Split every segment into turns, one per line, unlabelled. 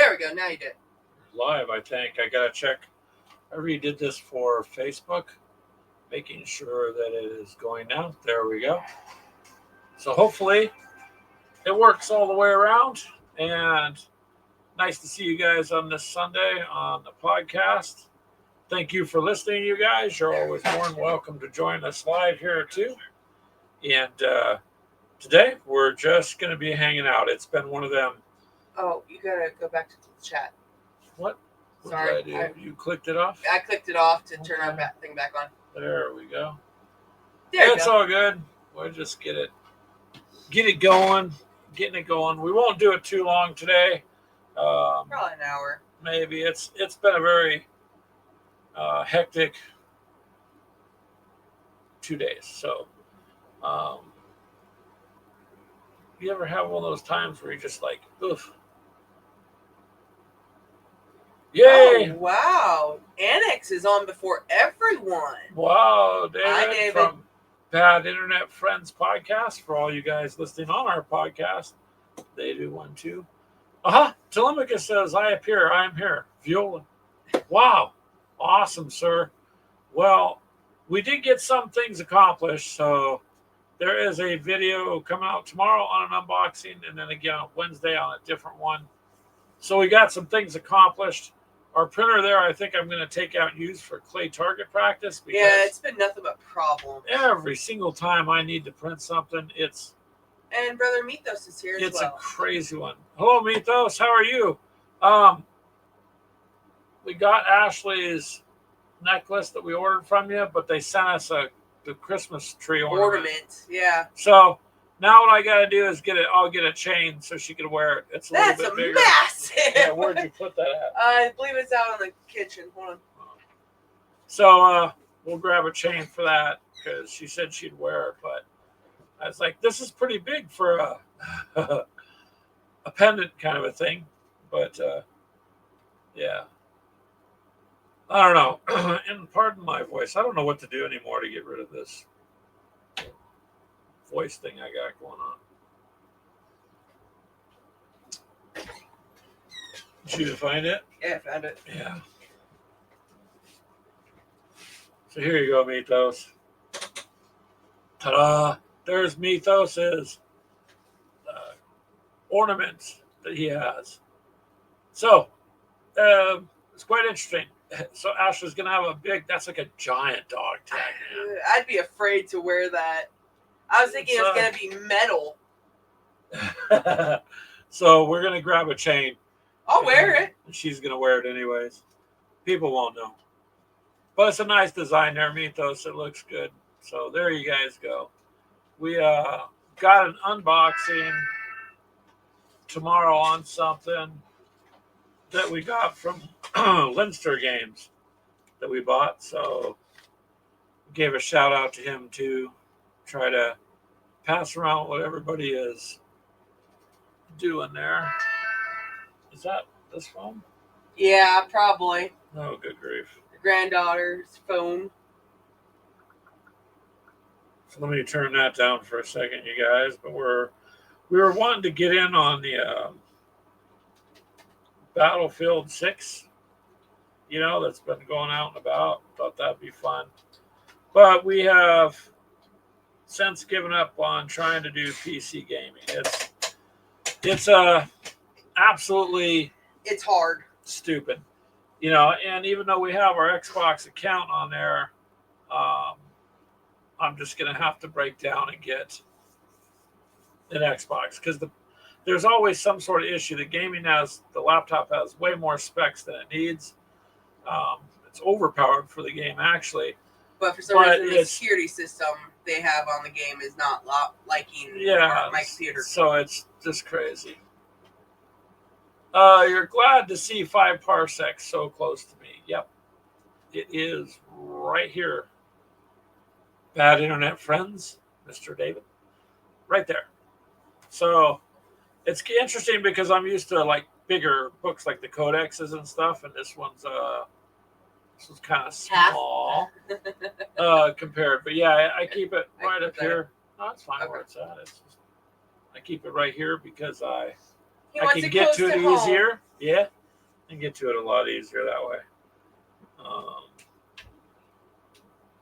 There we go. Now you did.
Live, I think. I gotta check. I redid this for Facebook, making sure that it is going now. There we go. So hopefully it works all the way around. And nice to see you guys on this Sunday on the podcast. Thank you for listening, you guys. You're always more than welcome to join us live here too. And today we're just going to be hanging out. It's been one of them.
Oh, you gotta go back to the chat.
What?
Sorry,
did I do? You clicked it off?
I clicked it off to turn our thing back on.
There we go.
It's
all good. We'll just get it going, getting it going. We won't do it too long today.
Probably an hour.
Maybe it's been a very hectic 2 days. So, you ever have one of those times where you're just like, oof. Yay!
Oh, wow. Annex is on before everyone.
Wow, David.
Hi, David.
From Bad Internet Friends podcast. For all you guys listening on our podcast, they do one too. Telemachus says, I appear. I am here. Viola. Wow. Awesome, sir. Well, we did get some things accomplished. So there is a video coming out tomorrow on an unboxing, and then again on Wednesday on a different one. So we got some things accomplished. Our printer there, I think I'm going to take out and use for clay target practice. Because
it's been nothing but problems.
Every single time I need to print something, it's...
And Brother Mythos is here as well.
It's a crazy one. Hello, Mythos. How are you? We got Ashley's necklace that we ordered from you, but they sent us the Christmas tree ornament.
Yeah.
So now what I got to do is I'll get a chain so she can wear it. It's a little bit bigger.
That's massive.
Yeah, where'd you put that at?
I believe it's out in the kitchen. Hold on.
So we'll grab a chain for that because she said she'd wear it, but I was like, this is pretty big for a pendant kind of a thing. But yeah. I don't know. And pardon my voice. I don't know what to do anymore to get rid of this voice thing I got going on. Did you find it?
Yeah, I found it.
Yeah. So here you go, Mythos. Ta-da! There's Mythos's ornaments that he has. So it's quite interesting. So Ashley's gonna have that's like a giant dog tag, man.
I'd be afraid to wear that. I was thinking it's gonna be metal.
So we're gonna grab a chain.
I'll wear it.
She's gonna wear it anyways. People won't know. But it's a nice design there, Mythos. It looks good. So there you guys go. We got an unboxing tomorrow on something that we got from Leinster Games that we bought. So gave a shout out to him to try to pass around what everybody is doing there. Is that this phone?
Yeah, probably.
Oh, good grief.
The granddaughter's phone.
So let me turn that down for a second, you guys. But we were wanting to get in on the Battlefield 6, that's been going out and about. Thought that'd be fun. But we have since given up on trying to do PC gaming. It's absolutely...
It's hard.
Stupid. And even though we have our Xbox account on there, I'm just going to have to break down and get an Xbox because there's always some sort of issue. The laptop has way more specs than it needs. It's overpowered for the game, actually.
But for some reason, the security system they have on the game is not liking my computer.
So it's just crazy. You're glad to see 5 parsecs so close to me. Yep. It is right here. Bad Internet Friends, Mr. David. Right there. So it's interesting because I'm used to like bigger books like the codexes and stuff, and this one's kind of small compared. But yeah, I keep it right up here. No, it's fine where it's at. I keep it right here because I I can get to it easier. Yeah, I can get to it a lot easier that way.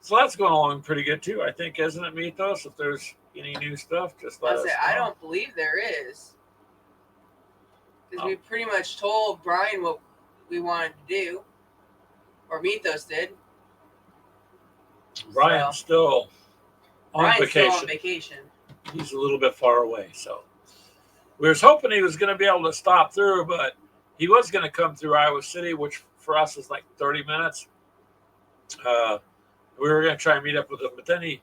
So that's going along pretty good too, I think, isn't it, Mythos? If there's any new stuff, just let us know.
I don't believe there is. Because we pretty much told Brian what we wanted to do. Or Mythos did.
Brian's still on vacation. He's a little bit far away, so we were hoping he was going to be able to stop through, but he was going to come through Iowa City, which for us is like 30 minutes. We were going to try and meet up with him, but then he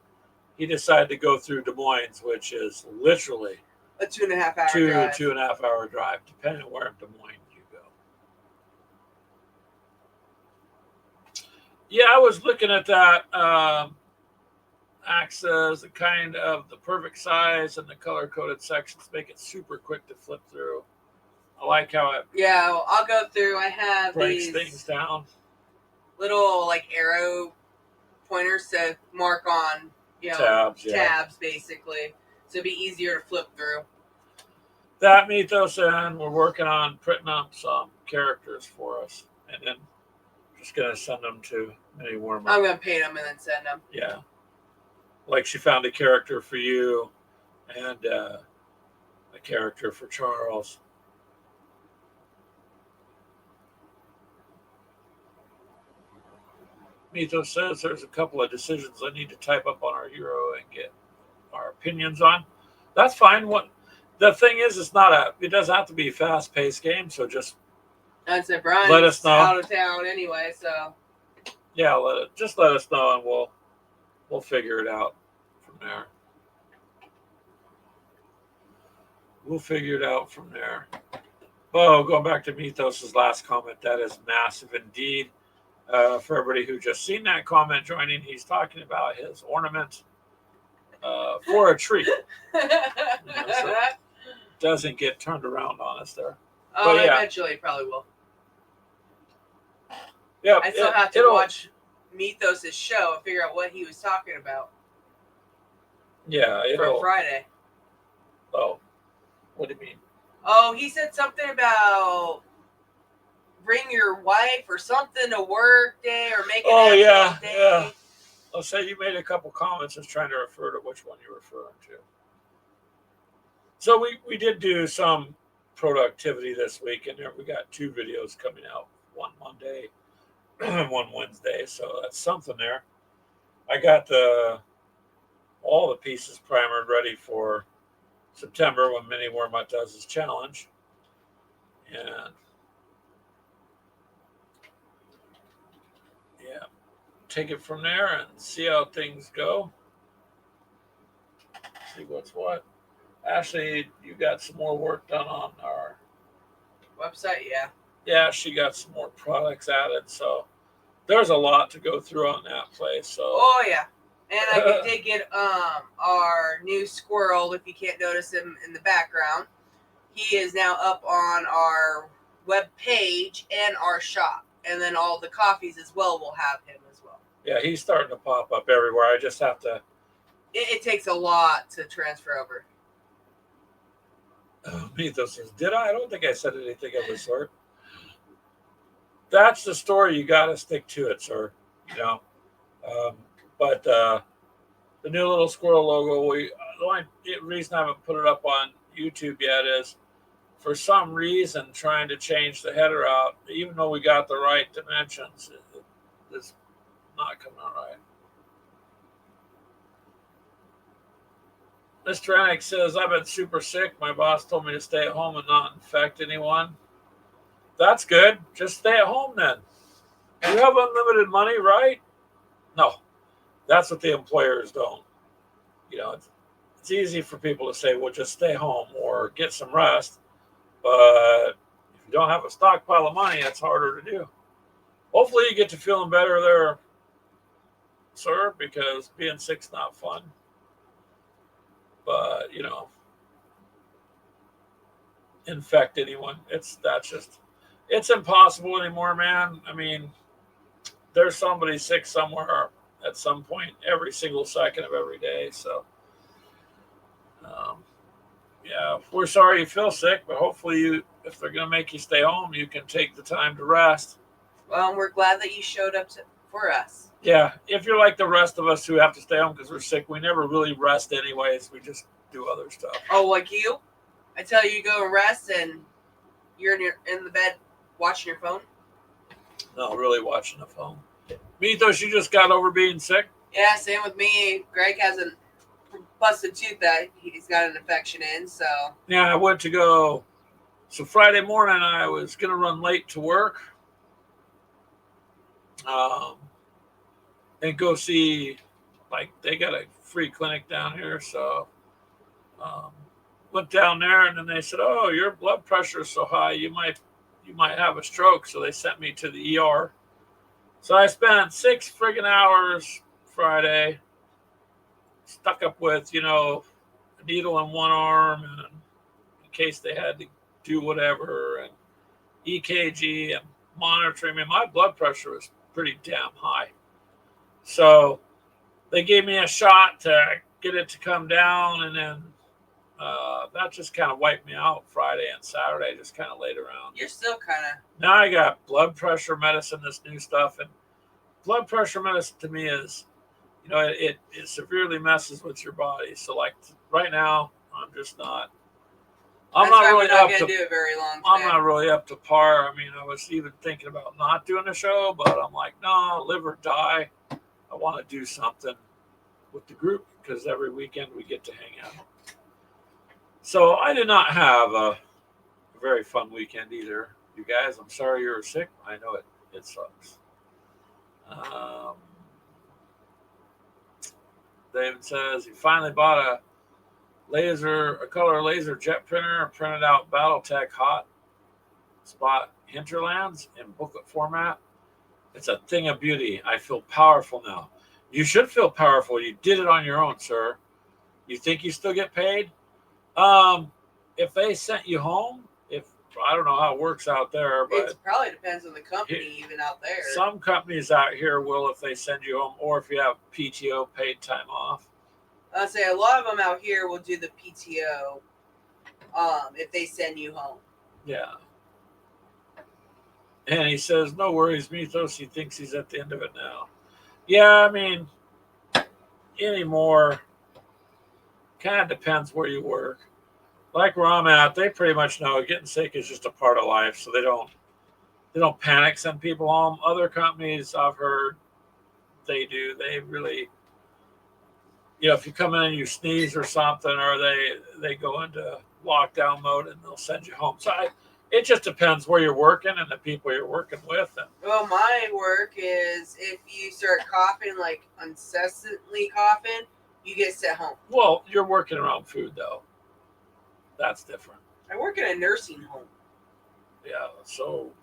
decided to go through Des Moines, which is literally
a 2.5 hour drive.
2.5 hour drive, depending on where in Des Moines you go. Yeah, I was looking at that Access, the kind of the perfect size and the color coded sections make it super quick to flip through. I like how it.
Yeah, well, I'll go through. I have
breaks
these
things down.
Little like arrow pointers to mark on, tabs basically, so it'd be easier to flip through.
That Mythos, and we're working on printing up some characters for us, and then just gonna send them to Mini Warmer.
I'm gonna paint them and then send them.
Yeah, like she found a character for you, and a character for Charles. Mythos says there's a couple of decisions I need to type up on our hero and get our opinions on. That's fine. What the thing is, it doesn't have to be a fast-paced game. So just
let us know. Out of town anyway, so
yeah, let us know, and we'll figure it out from there. Oh, going back to Mythos's last comment, that is massive indeed. For everybody who just seen that comment joining, he's talking about his ornament for a tree. So doesn't get turned around on us there.
Oh, but eventually it probably will.
Yeah,
I still have to watch Mythos' show and figure out what he was talking about.
Yeah,
for Friday.
Oh, what do you mean?
Oh, he said something about bring your wife or something to work day or make an day.
Yeah. I'll say you made a couple comments just trying to refer to which one you're referring to. So we did do some productivity this week, and we got 2 videos coming out, one Monday and one Wednesday, so that's something there. I got all the pieces primered ready for September when Mini Wormut does his challenge. And yeah, take it from there and see how things go. See what's what. Ashley, you got some more work done on our
website, yeah.
Yeah, she got some more products added, so there's a lot to go through on that place. So.
Oh yeah, and I did get our new squirrel. If you can't notice him in the background, he is now up on our web page and our shop, and then all the coffees as well will have him as well.
Yeah, he's starting to pop up everywhere. I just have to.
It takes a lot to transfer over.
Mythos says, did I? I don't think I said anything of the sort. That's the story. You got to stick to it, sir. But the new little squirrel logo, the only reason I haven't put it up on YouTube yet is for some reason trying to change the header out, even though we got the right dimensions, it's not coming out right. Mr. Anick says, I've been super sick. My boss told me to stay at home and not infect anyone. That's good. Just stay at home then. You have unlimited money, right? No. That's what the employers don't. It's easy for people to say, well, just stay home or get some rest. But if you don't have a stockpile of money, it's harder to do. Hopefully you get to feeling better there, sir, because being sick's not fun. But, infect anyone. It's impossible anymore, man. I mean, there's somebody sick somewhere at some point every single second of every day. So, Yeah, we're sorry you feel sick, but hopefully if they're going to make you stay home, you can take the time to rest.
Well, we're glad that you showed up for us.
Yeah, if you're like the rest of us who have to stay home because we're sick, we never really rest anyways. We just do other stuff.
Oh, like you? I tell you, go and rest, and you're in the bed watching your phone.
No, really watching the phone. Mythos, you just got over being sick?
Yeah, same with me. Greg hasn't busted tooth that he's got an infection in, so.
Yeah, I went to go. So Friday morning, I was going to run late to work and go see, like, they got a free clinic down here. So went down there, and then they said, oh, your blood pressure is so high, you might have a stroke. So they sent me to the ER. So I spent 6 friggin' hours Friday stuck up with, a needle in one arm and in case they had to do whatever, and EKG and monitoring me. My blood pressure was pretty damn high. So they gave me a shot to get it to come down, and then that just kind of wiped me out Friday and Saturday. Just kind of laid around.
You're still kind of.
Now I got blood pressure medicine, this new stuff, and blood pressure medicine to me is, it severely messes with your body. So like right now, I'm just not. I'm not really up to do it very long today. I'm not really up to par. I mean, I was even thinking about not doing the show, but I'm like, no, live or die. I want to do something with the group because every weekend we get to hang out. So I did not have a very fun weekend either. You guys, I'm sorry you were sick. I know it sucks. David says he finally bought a color laser jet printer and printed out Battletech Hot Spot Hinterlands in booklet format. It's a thing of beauty. I feel powerful now. You should feel powerful. You did it on your own, sir. You think you still get paid? If they sent you home, I don't know how it works out there, but
it probably depends on the company, even out there.
Some companies out here will if they send you home, or if you have PTO, paid time off.
I'll say a lot of them out here will do the PTO if they send you home.
Yeah. And he says, no worries, Mythos. He thinks he's at the end of it now. Yeah, I mean, anymore, kind of depends where you work. Like where I'm at, they pretty much know getting sick is just a part of life, so they don't panic, send people home. Other companies I've heard, they do. They really, if you come in and you sneeze or something, or they go into lockdown mode and they'll send you home. So it just depends where you're working and the people you're working with.
Well, my work is if you start coughing, like incessantly coughing, you get sent home.
Well, you're working around food, though. That's different.
I work in a nursing home.
Yeah,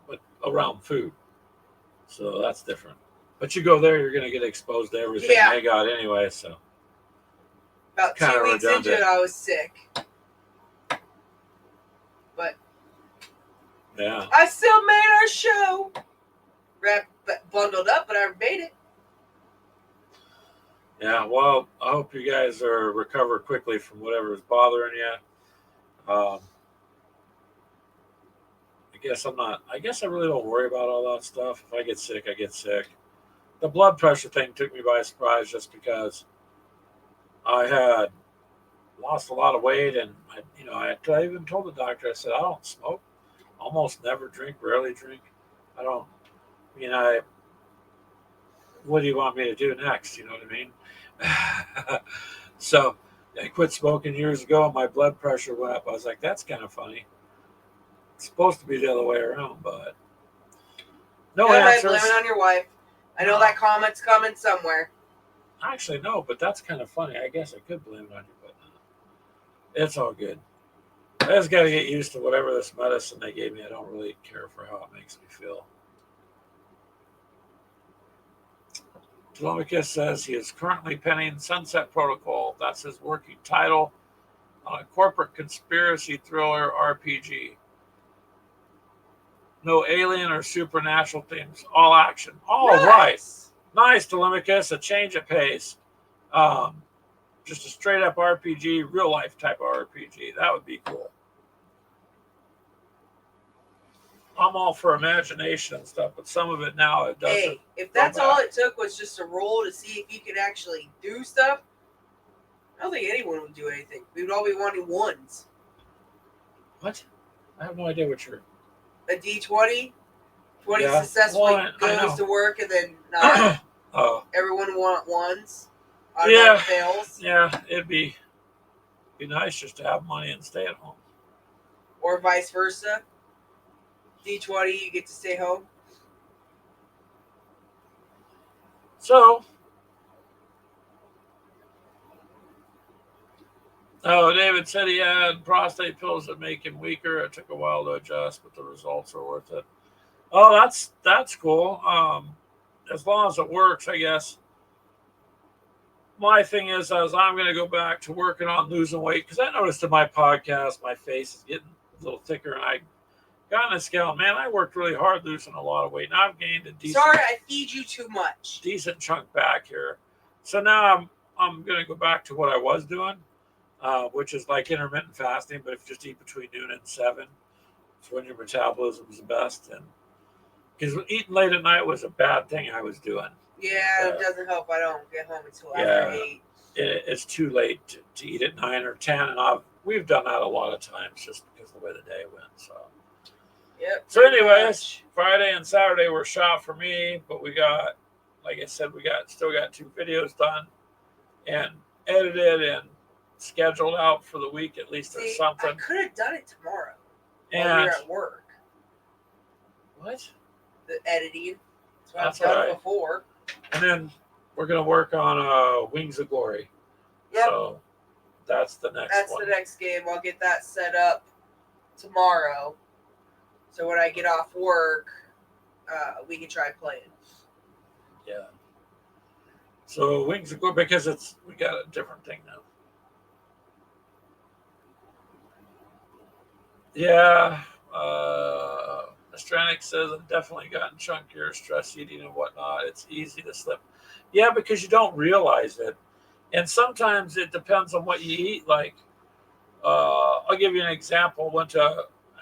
but around food. So that's different. But you go there, you're going to get exposed to everything they got anyway, so.
About 2 weeks into it, I was sick. But.
Yeah.
I still made our show. Bundled up, but I made it.
Yeah, well, I hope you guys recover quickly from whatever is bothering you. I guess I really don't worry about all that stuff. If I get sick, I get sick. The blood pressure thing took me by surprise just because I had lost a lot of weight, and I even told the doctor, I said, I don't smoke, almost never drink, rarely drink. What do you want me to do next? You know what I mean? So I quit smoking years ago, and my blood pressure went up. I was like, that's kind of funny. It's supposed to be the other way around, but no answers.
Blame it on your wife. I know that comment's coming somewhere.
Actually, no, but that's kind of funny. I guess I could blame it on you, but it's all good. I just got to get used to whatever this medicine they gave me. I don't really care for how it makes me feel. Telemachus says he is currently penning Sunset Protocol. That's his working title on a corporate conspiracy thriller RPG. No alien or supernatural themes. All action. All right. Nice, Telemachus. A change of pace. just a straight up RPG, real life type of RPG. That would be cool. I'm all for imagination and stuff, but some of it now it doesn't.
Hey, if that's all it took was just a roll to see if you could actually do stuff, I don't think anyone would do anything. We would all be wanting ones.
What? I have no idea what you're.
A D20, 20 successfully goes to work, and then not. Everyone want ones.
Yeah.
Fails.
Yeah, it'd be nice just to have money and stay at home.
Or vice versa. D20, you get to stay home.
So, David said he had prostate pills that make him weaker. It took a while to adjust, but the results are worth it. Oh, that's cool. As long as it works, I guess. My thing is I'm going to go back to working on losing weight because I noticed in my podcast my face is getting a little thicker, and I got on a scale. Man, I worked really hard losing a lot of weight. Now I've gained a decent.
Sorry, I feed you too much.
Decent chunk back here. So now I'm going to go back to what I was doing, which is like intermittent fasting, but if you just eat between noon and 7, it's when your metabolism is the best. And because eating late at night was a bad thing I was doing.
Yeah, it doesn't help. I don't get home until after 8.
It's too late to eat at 9 or 10, and we've done that a lot of times just because of the way the day went. So.
Yep.
So, anyways, Friday and Saturday were shot for me, but we got, like I said, still got 2 videos done and edited and scheduled out for the week. At least there's something.
I could have done it tomorrow while you're at work.
What?
The editing. That's what I've done before.
And then we're going to work on Wings of Glory.
Yep.
So that's the next one.
That's the next game. I'll get that set up tomorrow. So when I get off work, we can try playing.
Yeah. So Wings of Glory, because we got a different thing now. Yeah. Astranic says I've definitely gotten chunkier, stress eating and whatnot. It's easy to slip. Yeah, because you don't realize it. And sometimes it depends on what you eat. Like, I'll give you an example.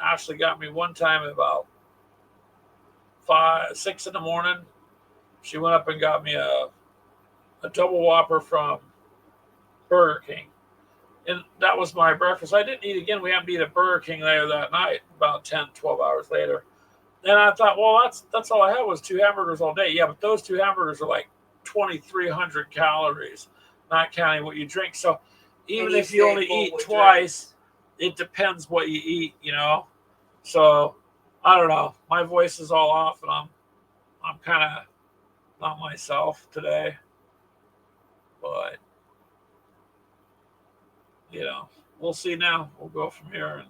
Ashley got me one time about 6 in the morning. She went up and got me a double Whopper from Burger King. And that was my breakfast. I didn't eat again. We happened to eat at Burger King later that night, about 10, 12 hours later. And I thought, well, that's all I had was 2 hamburgers all day. Yeah, but those 2 hamburgers are like 2,300 calories, not counting what you drink. So even if you only eat twice, it depends what you eat, you know. So I don't know. My voice is all off, and I'm kind of not myself today. But we'll see now. We'll go from here, and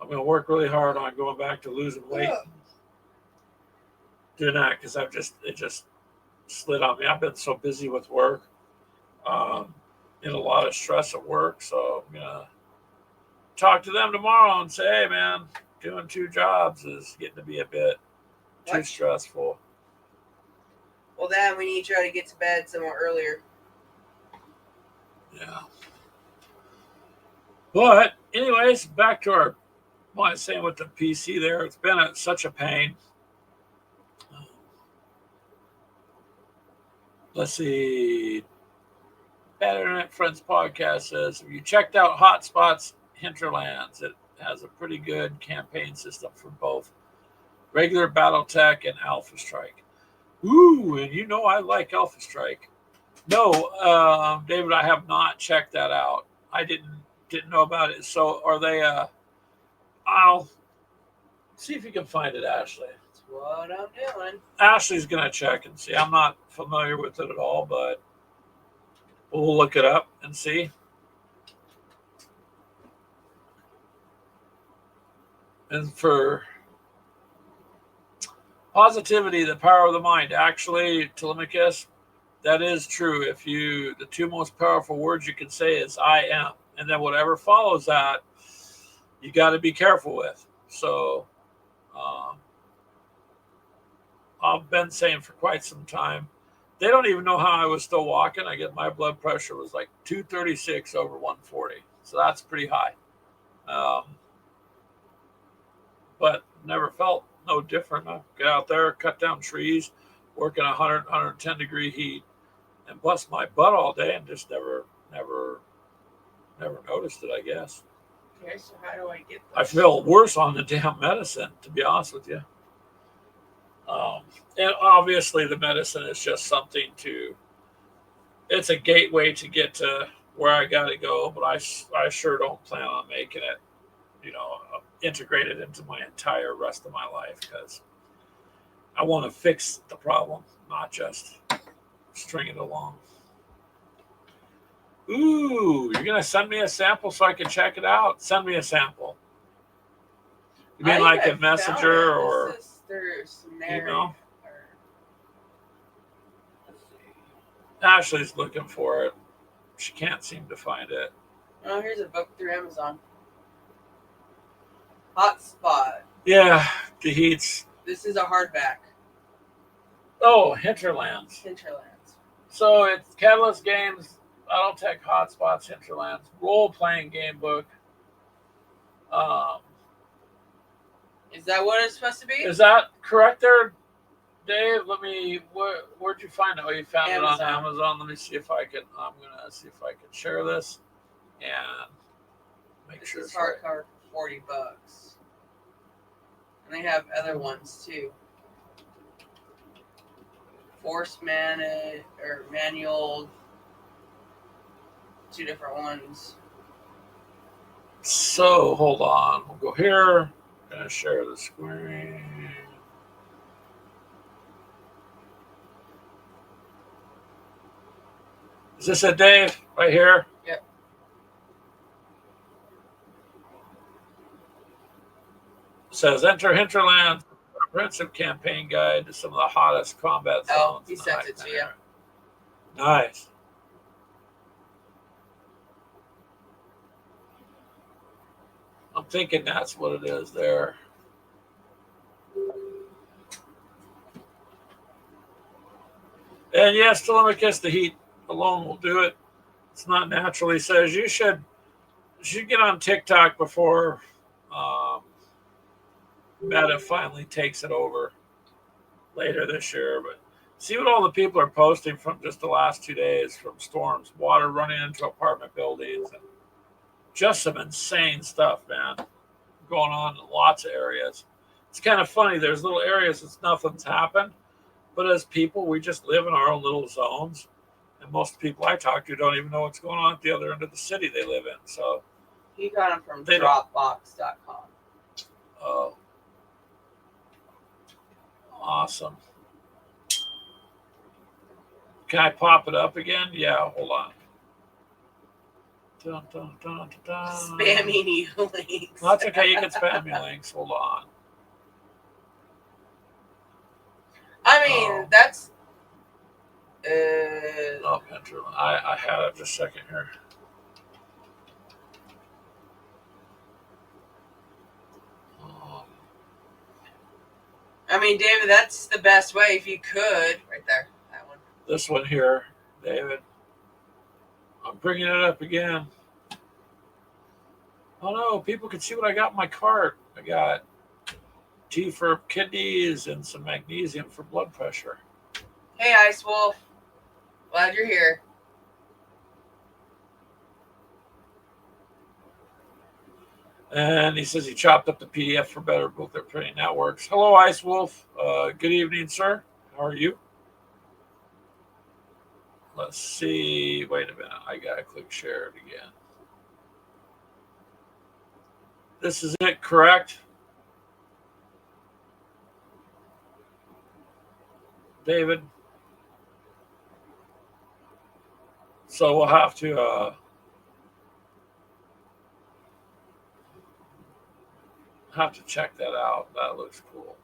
I'm going to work really hard on going back to losing weight. Doing that because it just slid on me. I've been so busy with work, in a lot of stress at work. So I'm gonna talk to them tomorrow and say, hey man, doing 2 jobs is getting to be a bit too stressful.
Well, then we need to try to get to bed somewhat earlier.
Yeah. But anyways, back to what I was saying with the PC there. It's been such a pain. Let's see. Bad Internet Friends podcast says, have you checked out Hotspot's Hinterlands? It has a pretty good campaign system for both regular BattleTech and Alpha Strike. Ooh, and I like Alpha Strike. No, David, I have not checked that out. I didn't know about it. So are they I'll see if you can find it, Ashley.
That's what I'm doing.
Ashley's gonna check and see. I'm not familiar with it at all, but we'll look it up and see. And for positivity, the power of the mind. Actually, Telemachus, that is true. The 2 most powerful words you can say is I am. And then whatever follows that, you got to be careful with. So I've been saying for quite some time, They don't even know how I was still walking. I get my blood pressure was like 236 over 140. So that's pretty high. Um, but never felt no different. I get out there, cut down trees, work in 100, 110-degree heat, and bust my butt all day, and just never noticed it, I guess.
Okay, so how do I get this?
I feel worse on the damn medicine, to be honest with you. And obviously, the medicine is just something it's a gateway to get to where I got to go, but I sure don't plan on making it, integrated into my entire rest of my life, because I want to fix the problem, not just string it along. Ooh, you're going to send me a sample so I can check it out? Send me a sample. You mean like a messenger or email? Ashley's looking for it. She can't seem to find it.
Oh, here's a book through Amazon. Hotspot.
Yeah, the Heats.
This is a hardback.
Oh, Hinterlands.
Hinterlands.
So it's Catalyst Games, Battletech Hotspots, Hinterlands, role-playing game book.
Is that what it's supposed to be?
Is that correct there, Dave? Where'd you find it? Oh, you found it on Amazon. Let me see if I can. I'm gonna see if I can share this and make sure
it's hardcover for $40, and they have other ones too. Force manual, 2 different ones.
So hold on, we'll go here. I'm gonna share the screen. Is this it, Dave? Right here?
Yep.
It says enter Hinterland, comprehensive campaign guide to some of the hottest combat zones.
Oh, he sent it to you.
Nice. I'm thinking that's what it is there. And yes, Telemachus, the heat alone will do it. It's not natural. He says you should get on TikTok before Meta finally takes it over later this year. But see what all the people are posting from just the last 2 days, from storms, water running into apartment buildings, and just some insane stuff, man, going on in lots of areas. It's kind of funny. There's little areas that nothing's happened, but as people, we just live in our own little zones. And most people I talk to don't even know what's going on at the other end of the city they live in. So
he got them from Dropbox.com.
Oh, awesome. Can I pop it up again? Yeah, hold on. Dun, dun, dun, dun, dun.
Spamming you links.
That's okay. You can spam me links. Hold on.
I mean, that's.
Oh, Hinterland. I had it just a second here.
I mean, David, that's the best way if you could. Right there. That one.
This one here, David. I'm bringing it up again. Oh no, people can see what I got in my cart. I got tea for kidneys and some magnesium for blood pressure.
Hey, Ice Wolf. Glad you're here.
And he says he chopped up the PDF for better book their printing networks. Hello, Ice Wolf. Good evening, sir. How are you? Let's see. Wait a minute. I got to click share it again. This is it, correct? David? So we'll have to check that out. That looks cool.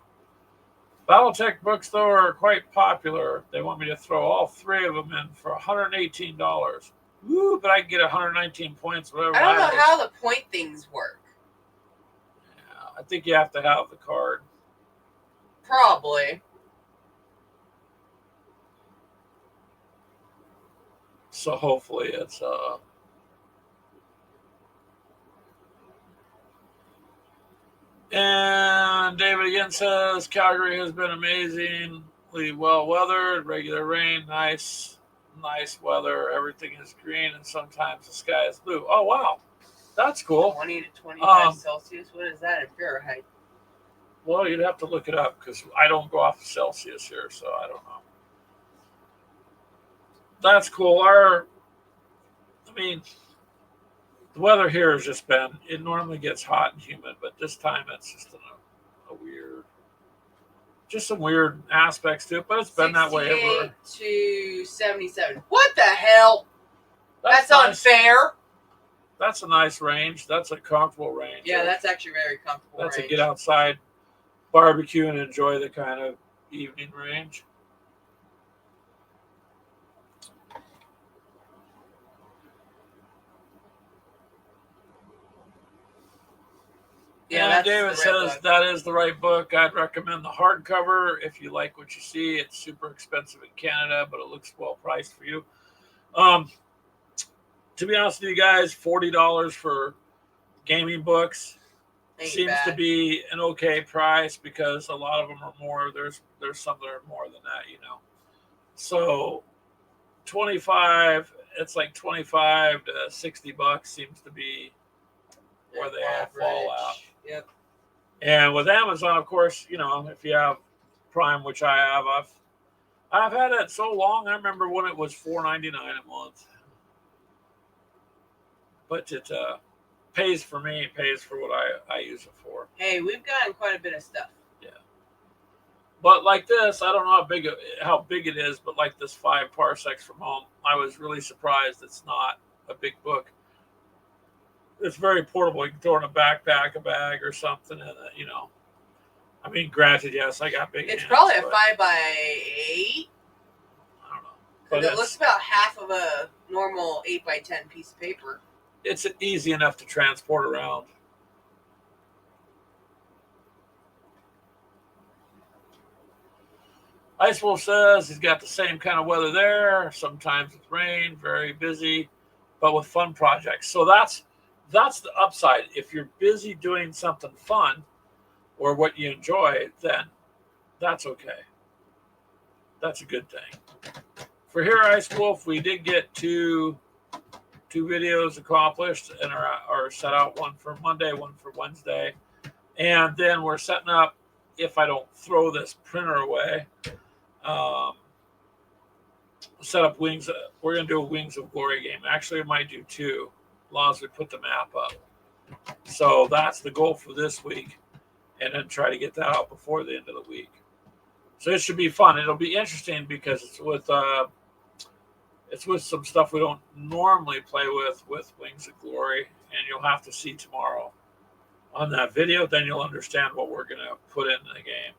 Battletech books, though, are quite popular. They want me to throw all 3 of them in for $118. Woo, but I can get 119 points, whatever.
I don't know how the point things work.
Yeah, I think you have to have the card.
Probably.
So hopefully it's and David again says Calgary has been amazingly well weathered, regular rain, nice weather, everything is green and sometimes the sky is blue. Oh wow. That's cool.
20 to 25 Celsius. What is that in Fahrenheit?
Well, you'd have to look it up because I don't go off of Celsius here, so I don't know. That's cool. The weather here has just been, it normally gets hot and humid, but this time it's just some weird aspects to it, but it's been that way everywhere.
68 to 77. What the hell? That's nice. Unfair.
That's a nice range. That's a comfortable range.
Yeah, that's actually very comfortable.
That's range. A get outside, barbecue, and enjoy the kind of evening range. Yeah, David says that is the right book. I'd recommend the hardcover if you like what you see. It's super expensive in Canada, but it looks well priced for you. To be honest with you guys, $40 for gaming books seems to be an okay price because a lot of them are more. There's some that are more than that, you know. So 25, it's like 25 to $60 seems to be where they all fall out.
Yep.
And with Amazon, of course, you know, if you have Prime, which I have, I've had it so long. I remember when it was $4.99 a month. But it pays for me. It pays for what I use it for.
Hey, we've gotten quite a bit of stuff.
Yeah. But like this, I don't know how big it is, but like this 5 Parsecs from Home, I was really surprised it's not a big book. It's very portable. You can throw in a backpack, a bag, or something, and you know. I mean, granted, yes, I got big.
It's probably a 5 by 8.
I don't know, but
it looks about half of a normal 8 by 10 piece of paper.
It's easy enough to transport around. Ice Wolf says he's got the same kind of weather there. Sometimes with rain, very busy, but with fun projects. So that's the upside. If you're busy doing something fun or what you enjoy, then that's okay. That's a good thing. For here, Ice Wolf, we did get two videos accomplished and are set out, one for Monday, one for Wednesday. And then we're setting up, if I don't throw this printer away, set up Wings. We're going to do a Wings of Glory game. Actually, I might do 2, as long as we put the map up. So that's the goal for this week. And then try to get that out before the end of the week. So it should be fun. It'll be interesting because it's with some stuff we don't normally play with Wings of Glory, and you'll have to see tomorrow on that video. Then you'll understand what we're gonna put in the game.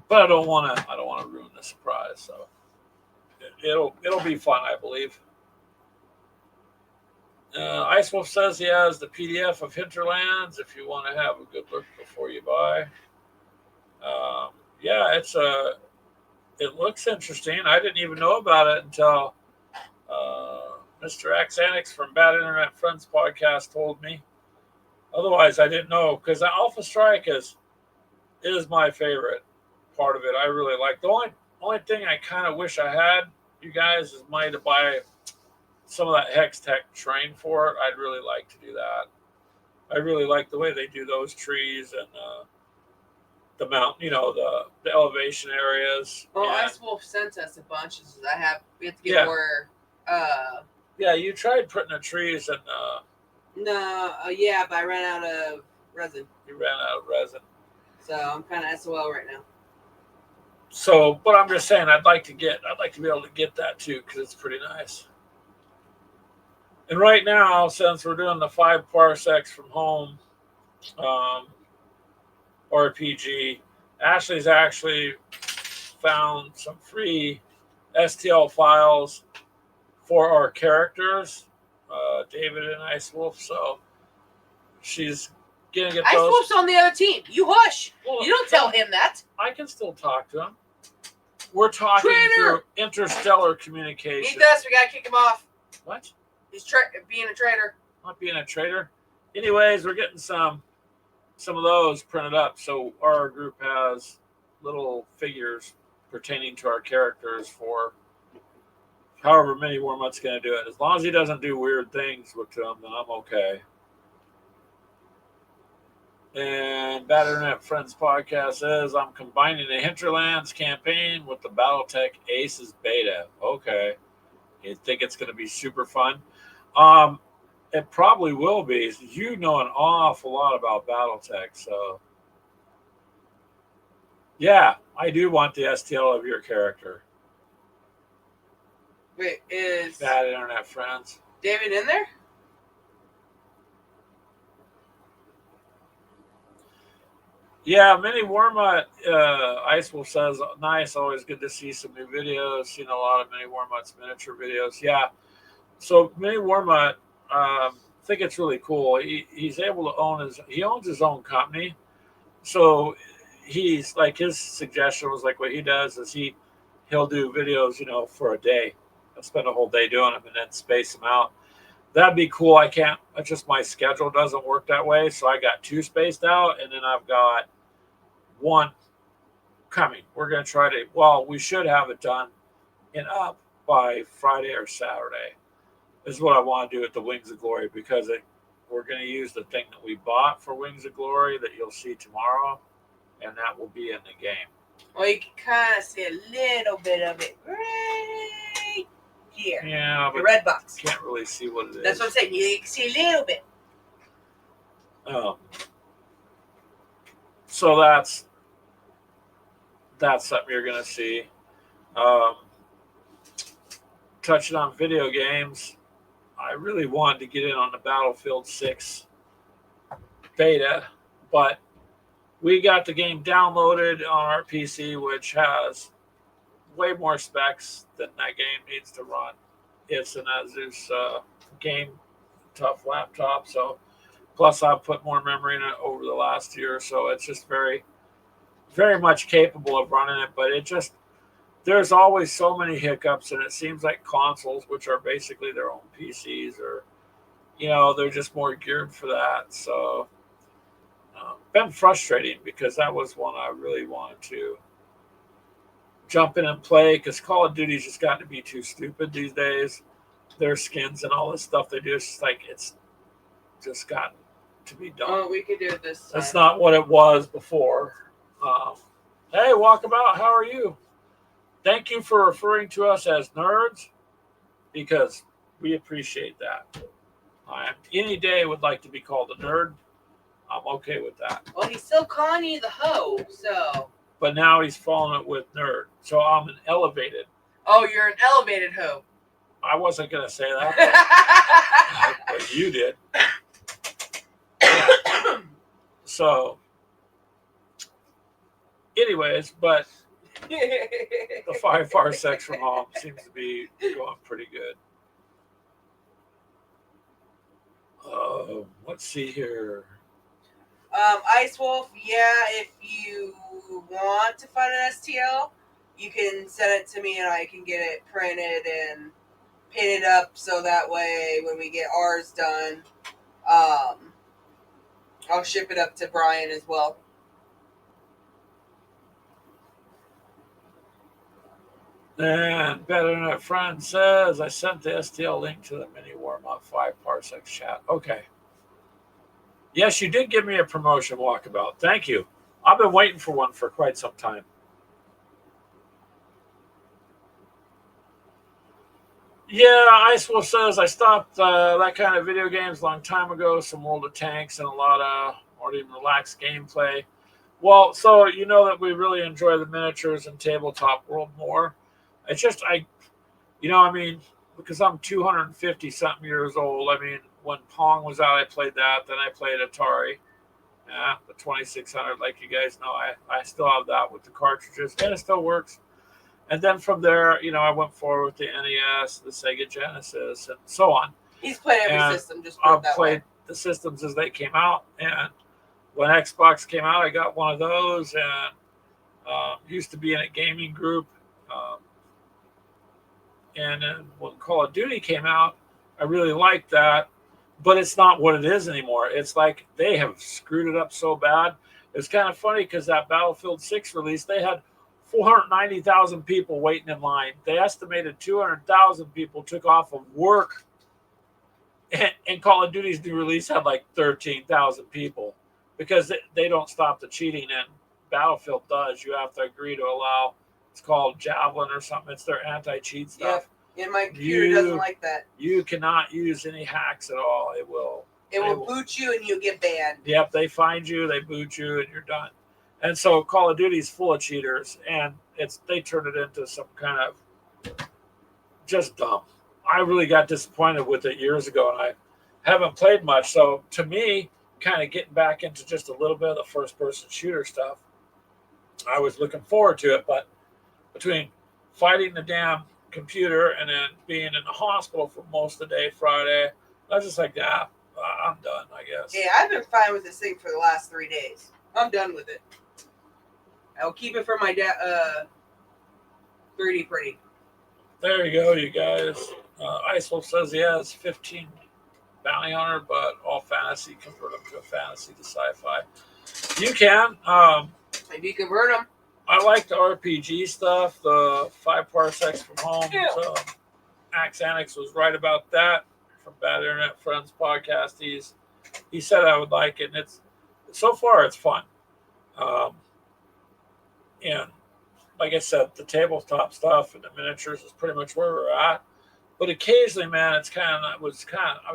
But I don't want to ruin the surprise. So it'll be fun, I believe. Ice Wolf says he has the PDF of Hinterlands if you want to have a good look before you buy. Yeah, it looks interesting. I didn't even know about it until Mr. Xanix from Bad Internet Friends podcast told me. Otherwise, I didn't know, because Alpha Strike is my favorite part of it. I really like. The only thing I kind of wish I had, you guys, is money to buy some of that Hex Tech terrain for it. I'd really like to do that. I really like the way they do those trees and the mountain, you know, the elevation areas.
Well, Ice Wolf sent us a bunch. We have to get more.
Yeah, you tried putting the trees and.
No, yeah, but I ran out of resin.
You ran out of resin.
So I'm kind of SOL right now.
So, but I'm just saying, I'd like to be able to get that too, because it's pretty nice. And right now, since we're doing the 5 Parsecs from Home RPG, Ashley's actually found some free STL files for our characters, David and Ice Wolf. So she's gonna get
Ice Wolf's on the other team. You hush.
Well,
you don't tell him that.
I can still talk to him. We're talking
Trainer!
through interstellar communication.
Meet us. We gotta kick him off.
What?
He's being a traitor.
Not being a traitor. Anyways, we're getting some of those printed up. So our group has little figures pertaining to our characters for however many Wormut's going to do it. As long as he doesn't do weird things with them, then I'm okay. And Bad Internet Friends podcast says, I'm combining the Hinterlands campaign with the Battletech Aces beta. Okay. You think it's going to be super fun? It probably will be. You know an awful lot about Battletech, so yeah, I do want the STL of your character.
Wait, is
Bad Internet Friends.
David in there?
Yeah, Mini Wormut, Icewolf says, nice, always good to see some new videos. Seen a lot of Mini Wormut's miniature videos. Yeah, so Mini Wormut, I think it's really cool. He's able to owns his own company. So he's like, his suggestion was like, what he does is he'll do videos, for a day. He'll spend a whole day doing them and then space them out. That'd be cool. I can't, just my schedule doesn't work that way. So I got 2 spaced out and then I've got 1 coming. We're going to try to, we should have it done and up by Friday or Saturday. This is what I want to do at the Wings of Glory because we're going to use the thing that we bought for Wings of Glory that you'll see tomorrow, and that will be in the game.
Well, you can kind of see a little bit of it right here.
Yeah, but
the red box.
Can't really see what it is.
That's what I'm saying. You can see a little bit.
So that's something you're going to see. Touching on video games, I really wanted to get in on the Battlefield 6 beta, but we got the game downloaded on our PC, which has way more specs than that game needs to run. It's an Asus game tough laptop, so plus I've put more memory in it over the last year, so it's just very, very much capable of running it, but there's always so many hiccups, and it seems like consoles, which are basically their own PCs, or they're just more geared for that. So been frustrating because that was one I really wanted to jump in and play, because Call of Duty's just gotten to be too stupid these days. Their skins and all this stuff they do, it's just gotten to be done.
Oh, we could do it this time.
That's not what it was before. Hey, Walkabout, how are you? Thank you for referring to us as nerds, because we appreciate that. Any day would like to be called a nerd. I'm okay with that.
Well, he's still calling you the hoe, so.
But now he's following it with nerd. So I'm an elevated.
Oh, you're an elevated hoe.
I wasn't going to say that, but you did. So, anyways, but the 5 parsecs from home seems to be going pretty good. Let's see here.
Ice Wolf, if you want to find an STL, you can send it to me and I can get it printed and painted up so that way when we get ours done, I'll ship it up to Brian as well.
And Better Internet Friend says, I sent the STL link to the mini warm-up 5 parsecs chat. Okay. Yes, you did give me a promotion, Walkabout. Thank you. I've been waiting for one for quite some time. Yeah, Icewolf says, I stopped that kind of video games a long time ago. Some World of Tanks and a lot of more even relaxed gameplay. Well, so you know that we really enjoy the miniatures and tabletop world more. It's just, because I'm 250-something years old. When Pong was out, I played that. Then I played Atari. The 2600, like you guys know. I still have that with the cartridges, and it still works. And then from there, I went forward with the NES, the Sega Genesis, and so on.
He's played every system, just
I've played the systems as they came out. And when Xbox came out, I got one of those, and used to be in a gaming group. And then when Call of Duty came out, I really liked that, but it's not what it is anymore. It's like they have screwed it up so bad. It's kind of funny because that Battlefield 6 release, they had 490,000 people waiting in line. They estimated 200,000 people took off of work, and Call of Duty's new release had like 13,000 people because they don't stop the cheating, and Battlefield does. You have to agree to allow, it's called Javelin or something. It's their anti-cheat stuff.
Yeah, my computer doesn't like that.
You cannot use any hacks at all. It will
boot you and you get banned.
Yep, they find you, they boot you, and you're done. And so Call of Duty's full of cheaters, and they turned it into some kind of just dumb. I really got disappointed with it years ago, and I haven't played much. So to me, kind of getting back into just a little bit of the first-person shooter stuff, I was looking forward to it. But between fighting the damn computer and then being in the hospital for most of the day Friday, I was just like, nah, I'm done, I guess.
Yeah, I've been fine with this thing for the last 3 days. I'm done with it. I'll keep it for my 3D pretty.
There you go, you guys. Icewolf says he has 15 bounty hunter, but all fantasy, convert them to a fantasy to sci-fi. You can.
Maybe you convert them.
I like the RPG stuff, the 5 parsecs from home.
Yeah.
So Axe Annex was right about that from Bad Internet Friends podcast. He said I would like it, and so far it's fun. And like I said, the tabletop stuff and the miniatures is pretty much where we're at. But occasionally, man, I was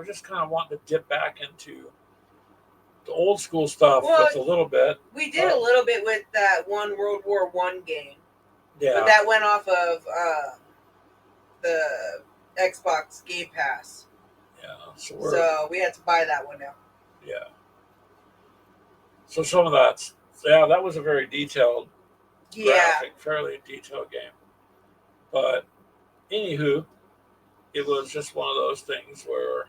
just kind of wanting to dip back into the old school stuff just a little bit.
We did a little bit with that one World War I game.
Yeah.
But that went off of the Xbox Game Pass.
Yeah.
So we had to buy that one now.
Yeah. So some of that was a very detailed, graphic, fairly detailed game. But anywho, it was just one of those things where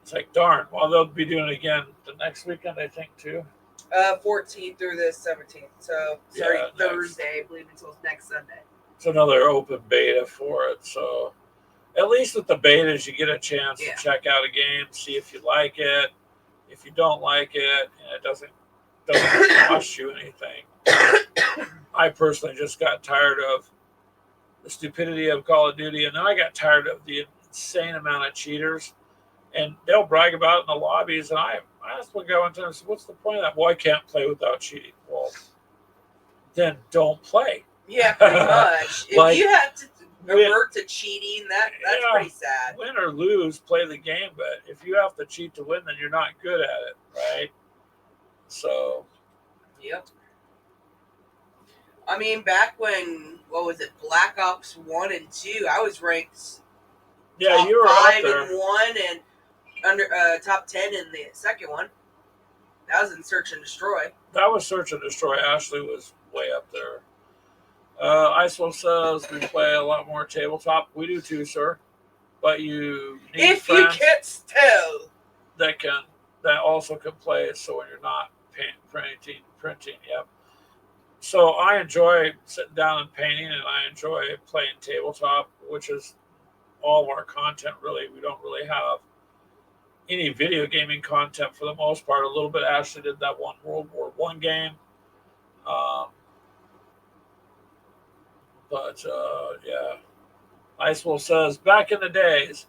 it's like, darn. Well, they'll be doing it again the next weekend, I think, too.
14th through the 17th. So starting Thursday, I believe, until next Sunday.
It's another open beta for it. So at least with the betas, you get a chance to check out a game, see if you like it. If you don't like it, and it doesn't cost you anything. I personally just got tired of the stupidity of Call of Duty, and then I got tired of the insane amount of cheaters. And they'll brag about it in the lobbies, and I asked one guy one time, I said, what's the point of that? Well, I can't play without cheating. Well, then don't play.
Yeah, pretty much. If you have to revert to cheating, that's pretty sad.
Win or lose, play the game, but if you have to cheat to win, then you're not good at it, right? So.
Yep. I mean, back when, Black Ops 1 and 2, I was ranked
top you were
5
up there.
in one and under top 10 in the second one. That was in Search and Destroy.
That was Search and Destroy. Ashley was way up there. Icewolf says we play a lot more tabletop. We do too, sir. But you need
if you can't tell,
that also can play. So when you're not printing, yep. So I enjoy sitting down and painting, and I enjoy playing tabletop, which is all of our content. Really, we don't really have any video gaming content for the most part. A little bit. Ashley did that one World War I game. But yeah, Icewolf says back in the days,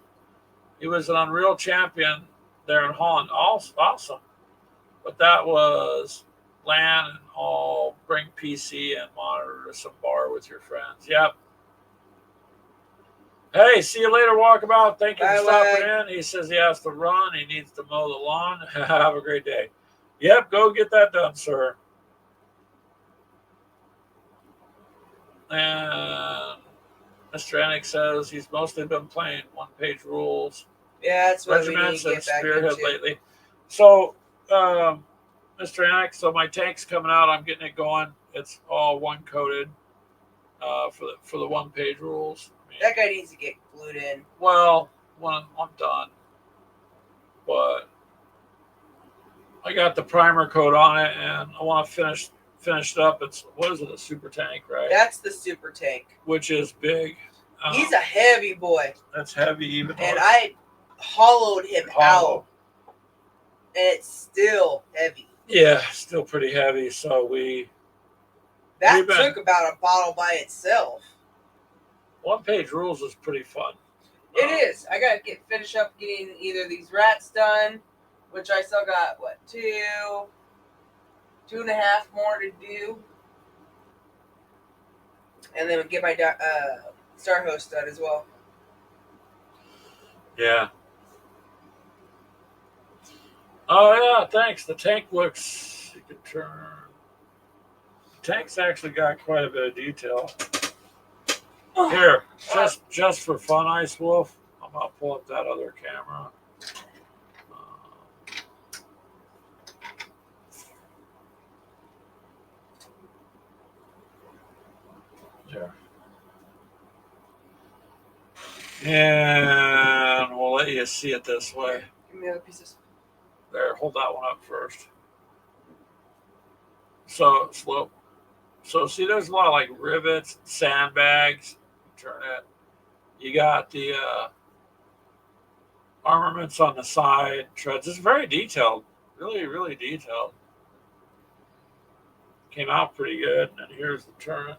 he was an Unreal champion there in Holland. Awesome, but that was LAN and all. Bring PC and monitor to some bar with your friends. Yep. Hey, see you later, Walkabout. Thank you for stopping in. He says he has to run. He needs to mow the lawn. Have a great day. Yep, go get that done, sir. And Mr. Anik says he's mostly been playing one-page rules.
Yeah, that's what
regiments
we need
and
to get
Spearhead
back into
lately. So, Mr. Anik, so my tank's coming out. I'm getting it going. It's all one-coated for the one-page rules.
That guy needs to get glued in.
Well, when I'm done. But I got the primer coat on it, and I want to finish it up. It's, what is it, a super tank, right?
That's the super tank.
Which is big.
He's a heavy boy.
That's heavy, even though
and I hollowed him out, and it's still heavy.
Yeah, still pretty heavy. So
that took about a bottle by itself.
One-page rules is pretty fun.
It is. I gotta finish up getting either these rats done, which I still got two and a half more to do, and then get my Star Host done as well.
Yeah. Oh yeah, thanks. The tank looks. You can turn. The tank's actually got quite a bit of detail. Here, just for fun, Ice Wolf, I'm gonna pull up that other camera. There. And we'll let you see it this way.
Give me the other pieces.
There, hold that one up first. So slow. So see, there's a lot of like rivets, sandbags. Turn it. You got the armaments on the side, treads. It's very detailed. Really, really detailed. Came out pretty good. And here's the turret.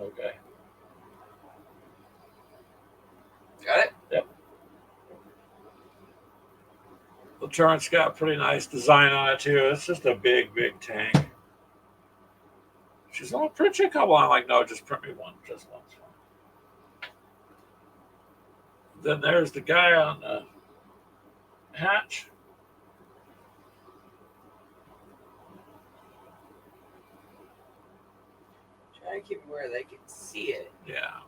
Okay.
Got it?
Yep. The turret's got a pretty nice design on it too. It's just a big, big tank. She's like, print you a couple. I'm like, no, just print me one. Just one. Then there's the guy on the hatch.
Try to keep it where they can see it.
Yeah.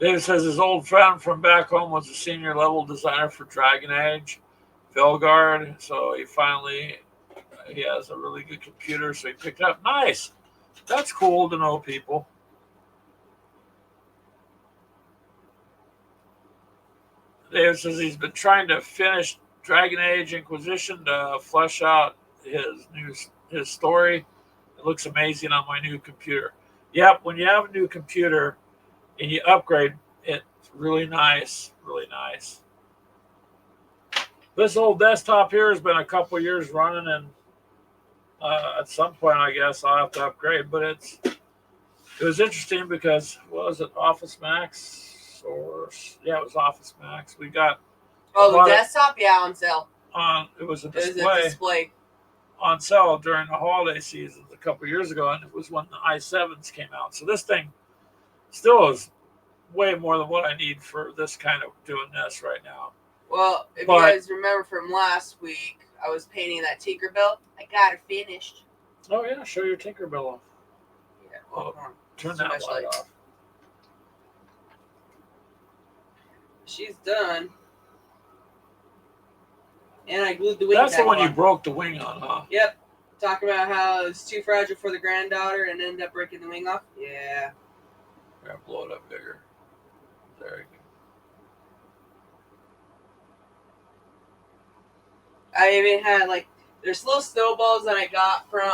David says his old friend from back home was a senior level designer for Dragon Age, Velgard. So he has a really good computer, so he picked it up. Nice. That's cool to know people. David says he's been trying to finish Dragon Age Inquisition to flesh out his story. It looks amazing on my new computer. Yep, when you have a new computer and you upgrade, it's really nice, really nice. This old desktop here has been a couple years running, and at some point, I guess I'll have to upgrade. But it was interesting because, what was it, Office Max? It was Office Max. We got
the desktop, on sale.
It was a display on sale during the holiday seasons a couple years ago, and it was when the i7s came out. So this thing still is way more than what I need for this kind of doing this right now.
Well, if you guys remember from last week, I was painting that Tinkerbell. I got it finished.
Oh yeah, show your Tinkerbell off.
Yeah, hold on.
Turn that light off.
She's done. And I glued the wing.
That's the one you broke the wing on, huh?
Yep. Talking about how it's too fragile for the granddaughter and ended up breaking the wing off. Yeah.
Here, blow it up bigger. There you
go. I even had there's little snowballs that I got from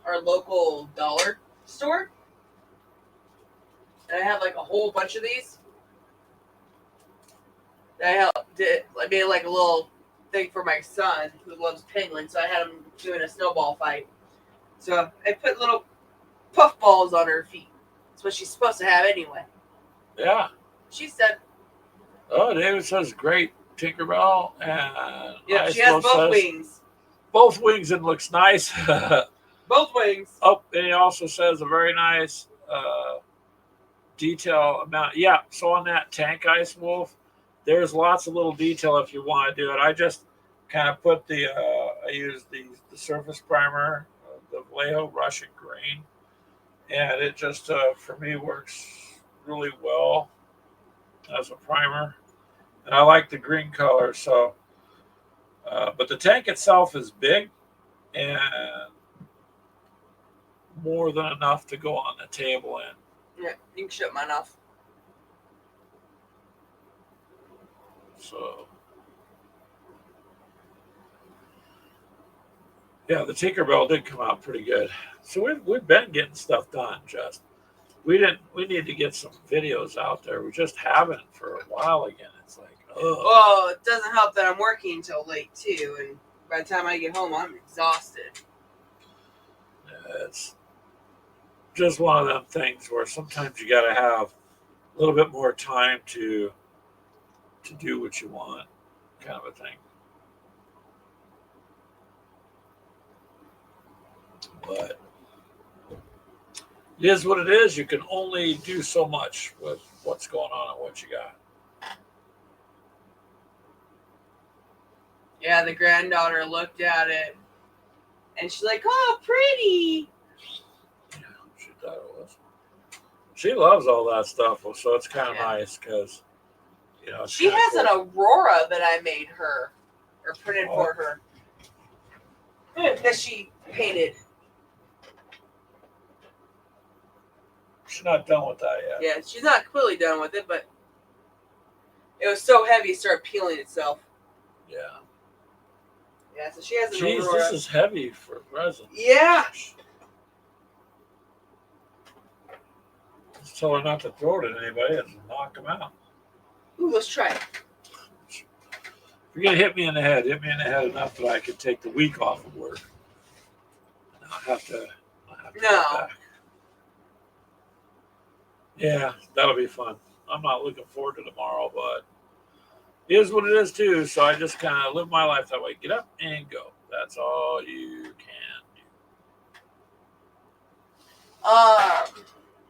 our local dollar store. And I have a whole bunch of these. I made a little thing for my son who loves penguins, so I had him doing a snowball fight. So I put little puff balls on her feet. That's what she's supposed to have anyway.
Yeah.
She said.
Oh, David says great Tinkerbell, and
yeah, she has both wings.
Both wings, and looks nice.
Both wings.
Oh, and he also says a very nice detail amount. Yeah, so on that tank, Ice Wolf, there's lots of little detail if you want to do it. I just kind of put I used the surface primer, the Vallejo Russian green, and it just, for me, works really well as a primer. And I like the green color, so, but the tank itself is big and more than enough to go on the table in.
Yeah, you can shut mine off.
So, yeah, the Tinkerbell did come out pretty good. So we've been getting stuff done. Just we need to get some videos out there. We just haven't for a while again. It's like, oh,
Well, it doesn't help that I'm working until late too, and by the time I get home, I'm exhausted.
it's just one of them things where sometimes you got to have a little bit more time to do what you want, kind of a thing. But it is what it is. You can only do so much with what's going on and what you got.
Yeah, the granddaughter looked at it, and she's like, "Oh, pretty."
Yeah, she thought it was. She loves all that stuff, so it's kind of nice because, you know,
she has
cool.
an aurora that I made her or printed for her that she painted.
She's not done with that yet.
Yeah, she's not completely done with it, but it was so heavy it started peeling itself.
Yeah.
Yeah, so she has an
Jeez,
aurora.
this is heavy for resin.
Yeah.
Just tell her not to throw it at anybody and knock them out.
Ooh, let's try it.
If you're going to hit me in the head enough that I can take the week off of work. And I'll have to go back. Yeah, that'll be fun. I'm not looking forward to tomorrow, but it is what it is too. So I just kind of live my life that way. Get up and go. That's all you can do.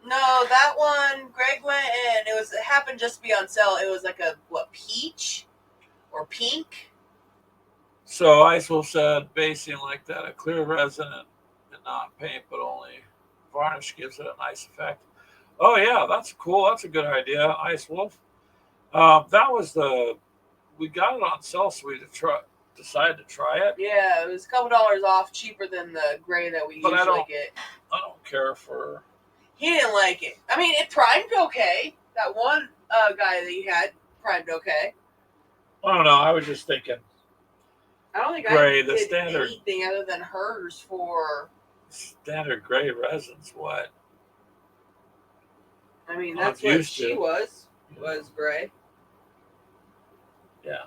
No, that one, Greg went and it happened just to be on sale. It was like a peach or pink.
So Ice Wolf said basing like that, a clear resin and not paint, but only varnish gives it a nice effect. Oh yeah, that's cool. That's a good idea, Ice Wolf. That was we got it on sale, so we decided to try it.
Yeah, it was a couple dollars off, cheaper than the gray that we usually get.
I don't care for.
He didn't like it. I mean, it primed okay. That one guy that you had primed okay.
I don't know. I was just thinking.
I don't think
gray,
I
the
did
standard,
anything other than hers for.
Standard gray resin's what?
I mean, that's what she was gray.
Yeah.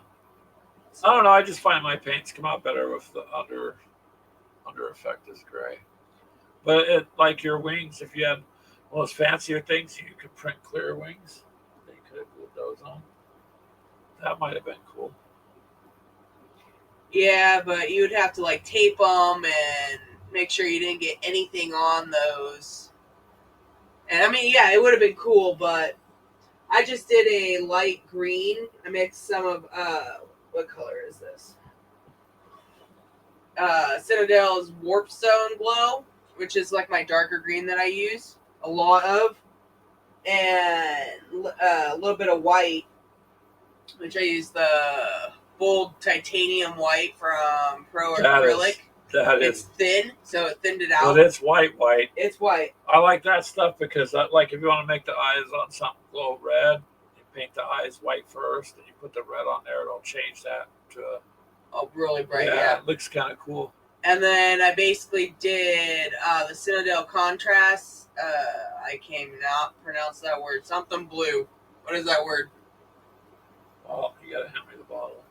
I don't know. I just find my paints come out better with the under effect is gray. But like your wings, if you had one of those fancier things, you could print clear wings. You could have glued those on. That might have been cool.
Yeah, but you would have to like tape them and make sure you didn't get anything on those. And I mean, yeah, it would have been cool, but I just did a light green. I mixed some of what color is this? Citadel's Warpstone Glow, which is like my darker green that I use a lot of, and a little bit of white, which I use the Bold Titanium White from Pro Acrylic. It's thin, so it thinned it out.
But it's white.
It's white.
I like that stuff because, like, if you want to make the eyes on something glow red, you paint the eyes white first, and you put the red on there. It'll change that to
a really bright. Yeah,
it looks kind of cool.
And then I basically did the Citadel Contrast. I cannot pronounce that word. Something blue. What is that word?
Oh, you gotta hand me the bottle.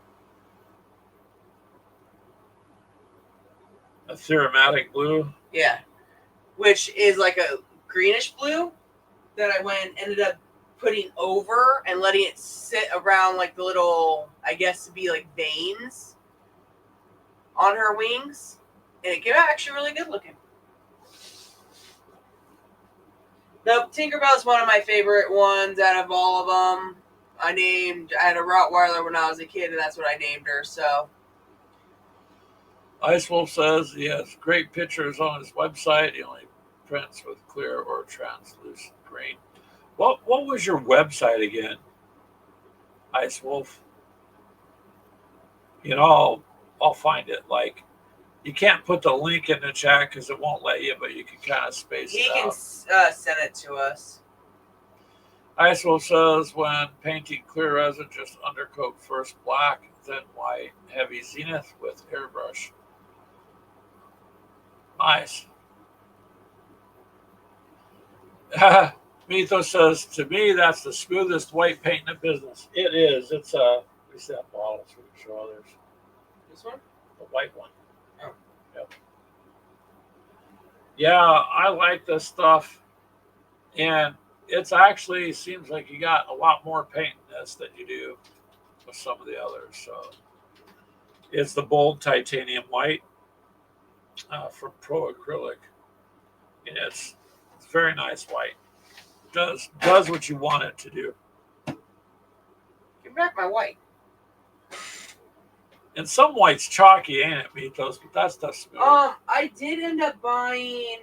A Theromatic blue?
Yeah. Which is like a greenish blue that I ended up putting over and letting it sit around like the little, I guess to be like veins on her wings. And it came out actually really good looking. The Tinkerbell is one of my favorite ones out of all of them. I had a Rottweiler when I was a kid, and that's what I named her, so.
Ice Wolf says he has great pictures on his website. He only prints with clear or translucent green. What was your website again, Ice Wolf? You know, I'll find it. Like, you can't put the link in the chat because it won't let you, but you can kind of space it out.
He can send it to us.
Icewolf says when painting clear resin, just undercoat first black, then white, heavy zenith with airbrush. Nice. Mythos says, to me, that's the smoothest white paint in the business. It is. It's let me see that bottle so we can show others.
This one?
The white one.
Oh.
Yep. Yeah, I like this stuff. And it's actually seems like you got a lot more paint in this than you do with some of the others. So it's the bold titanium white from Pro Acrylic. And it's very nice white. Does what you want it to do.
Give back my white.
And some white's chalky, ain't it, Mythos? But that stuff's smooth.
I did end up buying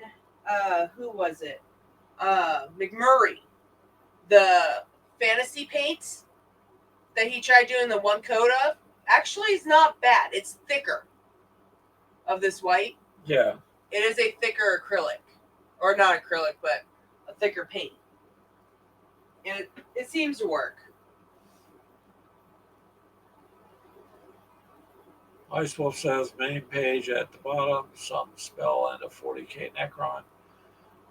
who was it? McMurray. The fantasy paints that he tried doing the one coat of actually is not bad. It's thicker of this white.
Yeah.
It is a thicker acrylic. Or not acrylic, but a thicker paint. And it seems to work.
Icewolf says main page at the bottom, some spell and a 40k Necron.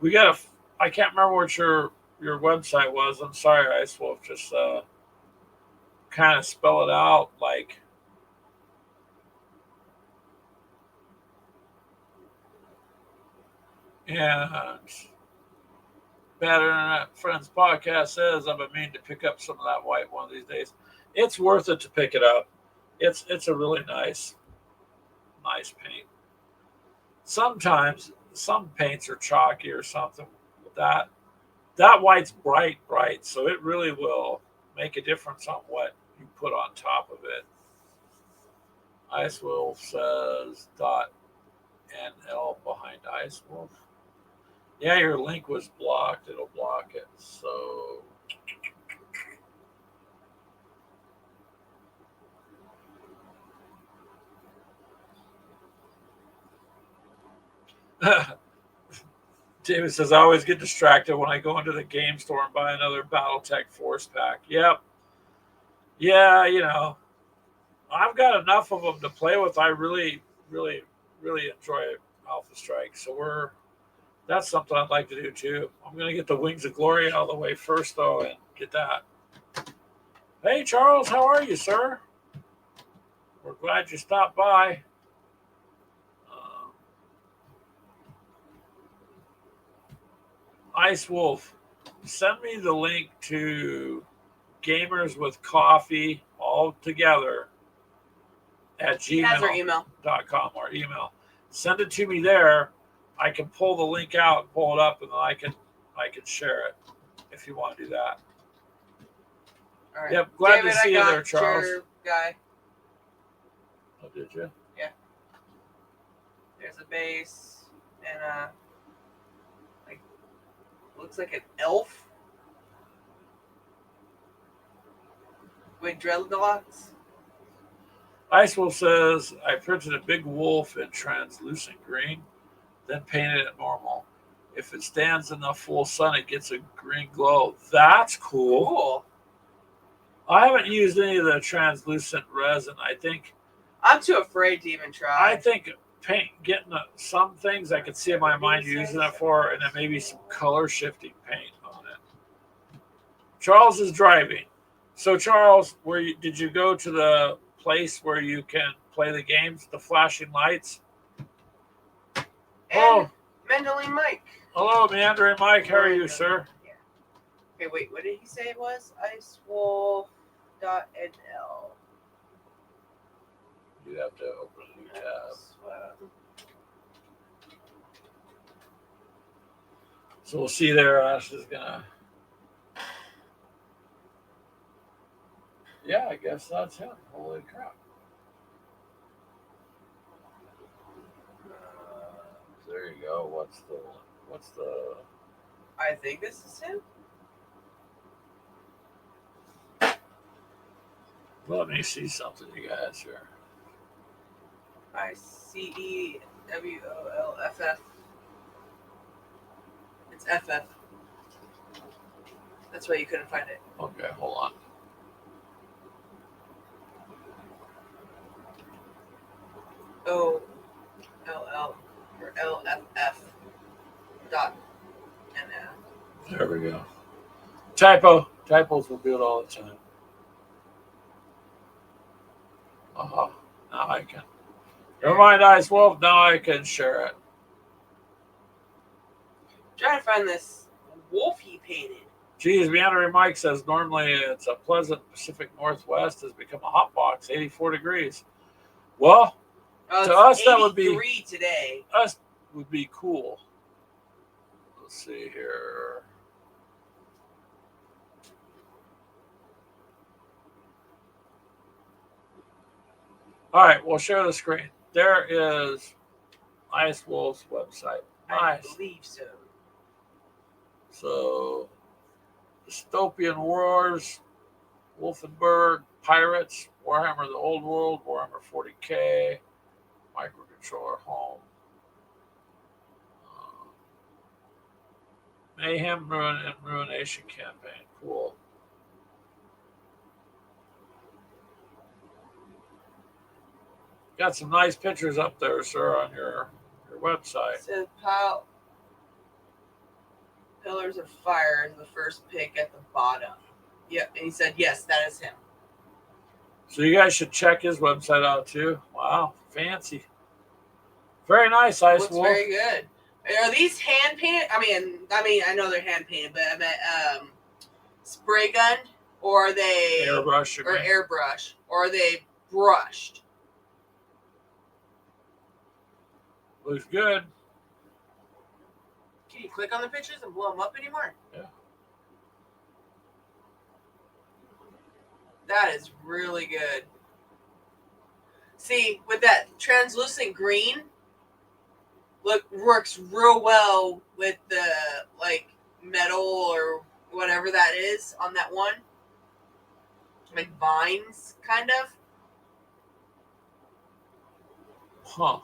We got I can't remember what your website was. I'm sorry, Icewolf. Just kind of spell it out like. And Bad Internet Friends podcast says I've been meaning to pick up some of that white one of these days. It's worth it to pick it up. It's a really nice paint. Sometimes some paints are chalky or something. That white's bright, so it really will make a difference on what you put on top of it. Icewolf says .nl behind Icewolf. Yeah, your link was blocked. It'll block it. So David says, I always get distracted when I go into the game store and buy another Battletech Force pack. Yep. Yeah, I've got enough of them to play with. I really, really, really enjoy Alpha Strike. So that's something I'd like to do too. I'm going to get the Wings of Glory out of the way first, though, and get that. Hey, Charles, how are you, sir? We're glad you stopped by. Ice Wolf, send me the link to Gamers with Coffee all together at gmail.com or email. Send it to me there. I can pull the link out, pull it up, and then I can share it if you want to do that.
All right.
Yep, glad
David,
to see you there, Charles.
Your guy.
Oh, did you?
Yeah. There's a base and looks like an elf with dreadlocks.
Icewolf says, I printed a big wolf in translucent green, then painted it normal. If it stands in the full sun, it gets a green glow. That's cool. I haven't used any of the translucent resin. I think
I'm too afraid to even try.
I think getting some things I could see in my mind using it for, and then maybe some color shifting paint on it. Charles is driving. So Charles, did you go to the place where you can play the games, the flashing lights?
And Mendeling Mike.
Hello, Meandering Mike. How are you, sir?
Yeah. Okay, wait. What did he say it was? Icewolf.nl.
You have to open a new tab. So we'll see there. Ash is gonna. Yeah, I guess that's him. Holy crap! There you go. What's the?
I think this is him.
Let me see something, you guys here.
ICEWOLFF. It's FF. That's That's why you couldn't find it.
Okay, hold on.
OLL or LFF dot NL.
There we go. Typo. Typos will do it all the time. Now I can. Never mind, Ice Wolf. Now I can share it.
Trying to find this wolf he painted.
Geez, Meandering Mike says normally it's a pleasant Pacific Northwest has become a hot box, 84 degrees. Well, to us that would be
today.
Us would be cool. Let's see here. All right, we'll share the screen. There is Ice Wolf's website. Nice.
I believe so.
So, Dystopian Wars, Wolfenburg, Pirates, Warhammer the Old World, Warhammer 40K, Microcontroller Home, Mayhem, Ruin, and Ruination Campaign. Cool. Got some nice pictures up there, sir, on your website.
It says Pillars of Fire is the first pick at the bottom. Yep, and he said, yes, that is him.
So you guys should check his website out too. Wow, fancy. Very nice, Ice Wolf.
Very good. Are these hand painted? I mean, I know they're hand painted, but I meant spray gunned, or are they
airbrush?
Or airbrush, or are they brushed?
Looks good.
Can you click on the pictures and blow them up anymore?
Yeah.
That is really good. See, with that translucent green, works real well with the like metal or whatever that is on that one. Like vines, kind of.
Huh.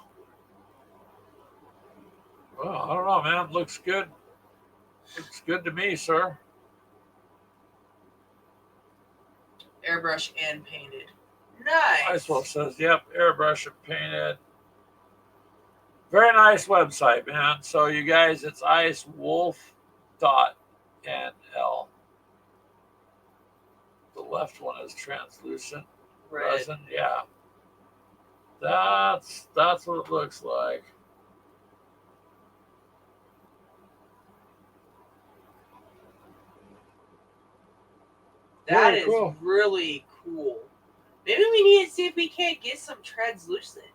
Well, I don't know, man. Looks good. Looks good to me, sir.
Airbrush and painted. Nice.
Ice Wolf says, yep, airbrush and painted. Very nice website, man. So you guys, it's icewolf.nl. The left one is translucent resin. Yeah. That's what it looks like.
That is cool. Really cool. Maybe we need to see if we can't get some translucent.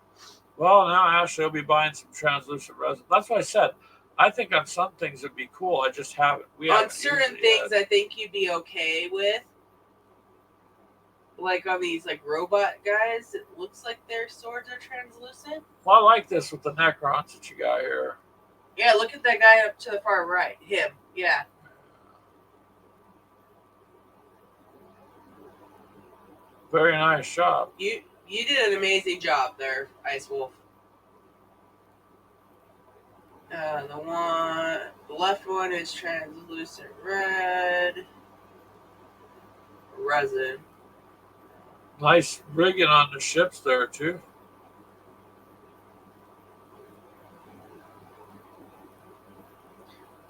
Well, now Ashley will be buying some translucent resin. That's what I said. I think on some things it'd be cool. I just haven't.
On certain things, I think you'd be okay with. Like on these like robot guys, it looks like their swords are translucent.
Well, I like this with the Necrons that you got here.
Yeah, look at that guy up to the far right. Him. Yeah.
Very nice job.
You did an amazing job there, Ice Wolf. The left one is translucent red resin.
Nice rigging on the ships there too.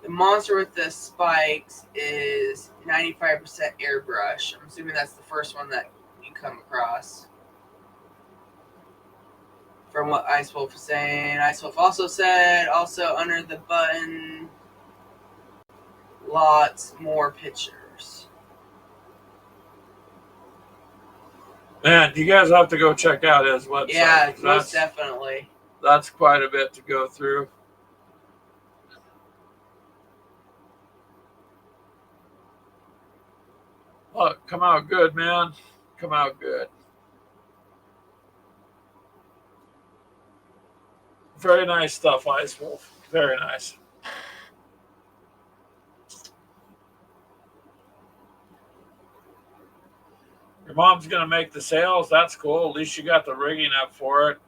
The monster with the spikes is 95% airbrush. I'm assuming that's the first one that you come across. From what Ice Wolf is saying. Ice Wolf also said, also under the button, lots more pictures.
Man, you guys have to go check out his website.
Yeah, most definitely.
That's quite a bit to go through. Look, come out good, man. Come out good. Very nice stuff, Ice Wolf. Very nice. Your mom's going to make the sales. That's cool. At least you got the rigging up for it.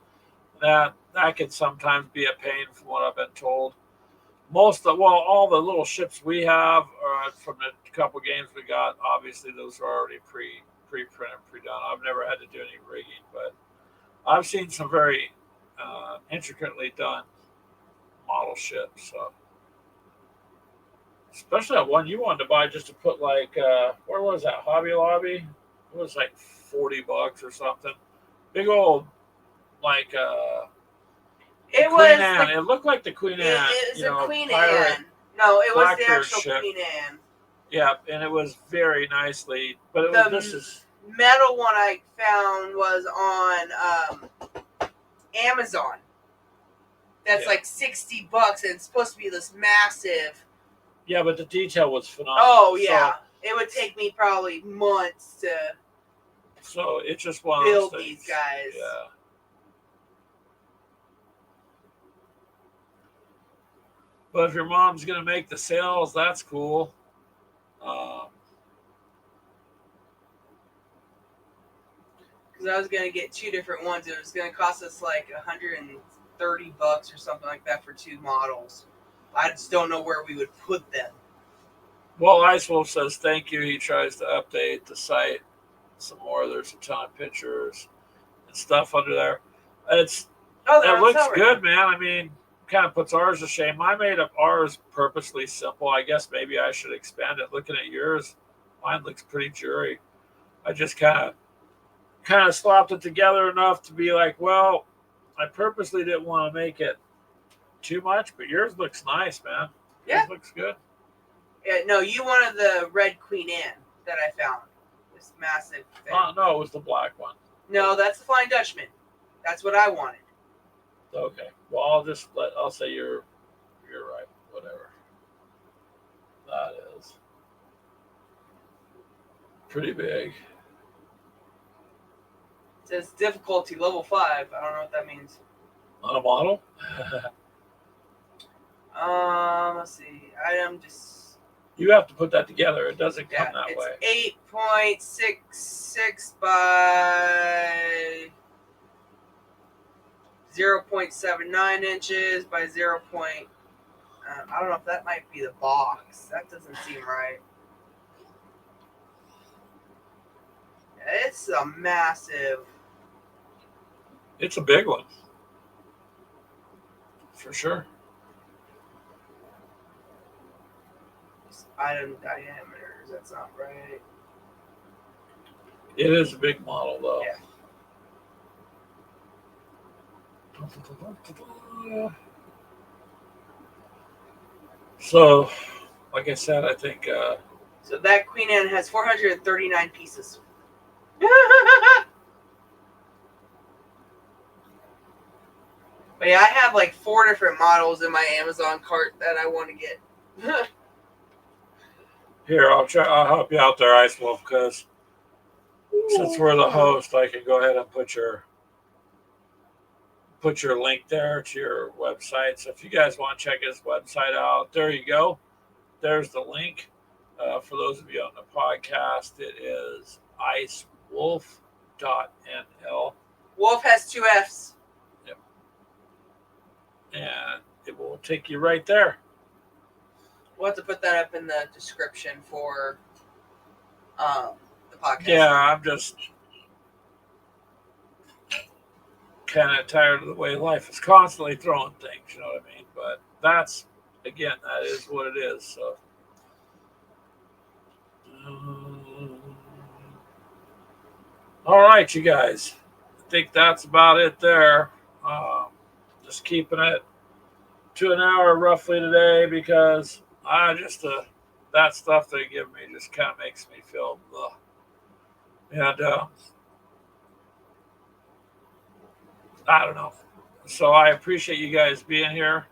That can sometimes be a pain from what I've been told. All the little ships we have from the couple games we got, obviously those are already pre-printed, pre-done. I've never had to do any rigging, but I've seen some very intricately done model ships. So, especially that one you wanted to buy just to put like, where was that? Hobby Lobby? It was like $40 or something. Big old like
It
Queen
was
Anne. It looked like the Queen Anne.
it was a Queen
pirate
Anne. No, it was the
Blackbeard
actual
ship.
Queen Anne.
Yeah, and it was very nicely. But this is
metal one I found was on Amazon. That's like $60, and it's supposed to be this massive.
Yeah, but the detail was phenomenal.
Oh yeah, so, it would take me probably months to.
So it's just one
build
of those things.
These guys.
Yeah. But if your mom's gonna make the sales, that's cool.
Because I was gonna get 2 different ones. It was gonna cost us like $130 or something like that for 2 models. I just don't know where we would put them.
Well, Ice Wolf says thank you. He tries to update the site some more. There's a ton of pictures and stuff under there. It looks good, man. I mean, kind of puts ours to shame. I made up ours purposely simple. I guess maybe I should expand it. Looking at yours, mine looks pretty jury. I just kind of slapped it together enough to be like, well, I purposely didn't want to make it too much, but yours looks nice, man. Yours looks good.
Yeah, no, you wanted the red Queen Anne that I found. This massive thing.
No, it was the black one.
No, that's the Flying Dutchman. That's what I wanted.
Okay. Well, I'll say you're right. Whatever. That is pretty big.
It says difficulty level 5. I don't know what that means.
On a model?
Let's see. Item just.
You have to put that together. It doesn't come that way.
It's 8.66 by 0.79 inches by 0. I don't know if that might be the box. That doesn't seem right. It's a massive.
It's a big one. For sure.
Item diameters. That's not right.
It is a big model, though. Yeah. So, like I said, I think.
So that Queen Anne has 439 pieces. But yeah, I have like 4 different models in my Amazon cart that I want to get.
Here, I'll help you out there, Ice Wolf, because since we're the host, I can go ahead and put your link there to your website. So if you guys want to check his website out, there you go. There's the link. For those of you on the podcast, it is icewolf.nl.
Wolf has 2 F's.
Yep. And it will take you right there.
We'll have to put that up in the description for the podcast.
Yeah, I'm just kind of tired of the way life is constantly throwing things, you know what I mean? But that is what it is. So, all right, you guys. I think that's about it there. Just keeping it to an hour roughly today because that stuff they give me just kind of makes me feel blah. And I don't know. So I appreciate you guys being here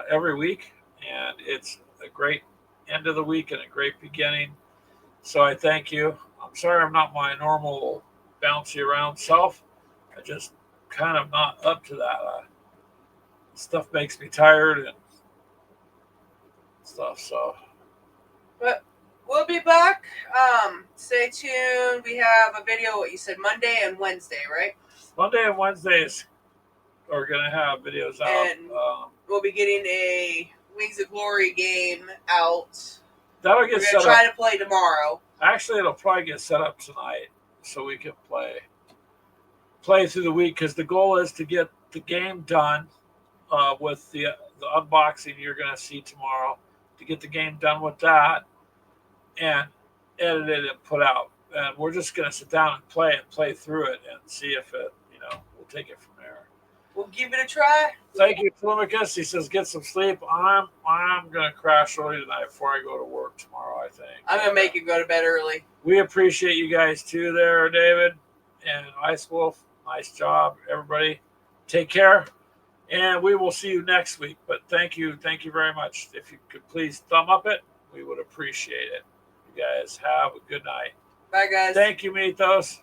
every week, and it's a great end of the week and a great beginning. So I thank you. I'm sorry I'm not my normal bouncy around self. I just kind of not up to that. Stuff makes me tired and stuff. So,
but we'll be back. Stay tuned. We have a video. What you said, Monday and Wednesday, right?
Monday and Wednesdays are gonna have videos out.
And we'll be getting a Wings of Glory game out
That'll get
We're
set
gonna try
up.
to play tomorrow.
Actually, it'll probably get set up tonight so we can play through the week because the goal is to get the game done with the unboxing you're going to see tomorrow. To get the game done with that and edit it and put out. And we're just going to sit down and play through it and see if it, we'll take it from there.
We'll give it a try.
Thank you, Telemachus. He says, get some sleep. I'm going to crash early tonight before I go to work tomorrow, I think.
I'm going to make you go to bed early.
We appreciate you guys too there, David and Ice Wolf. Nice job, everybody. Take care. And we will see you next week. But thank you very much. If you could please thumb up it, we would appreciate it. You guys have a good night.
Bye, guys.
Thank you, Mythos.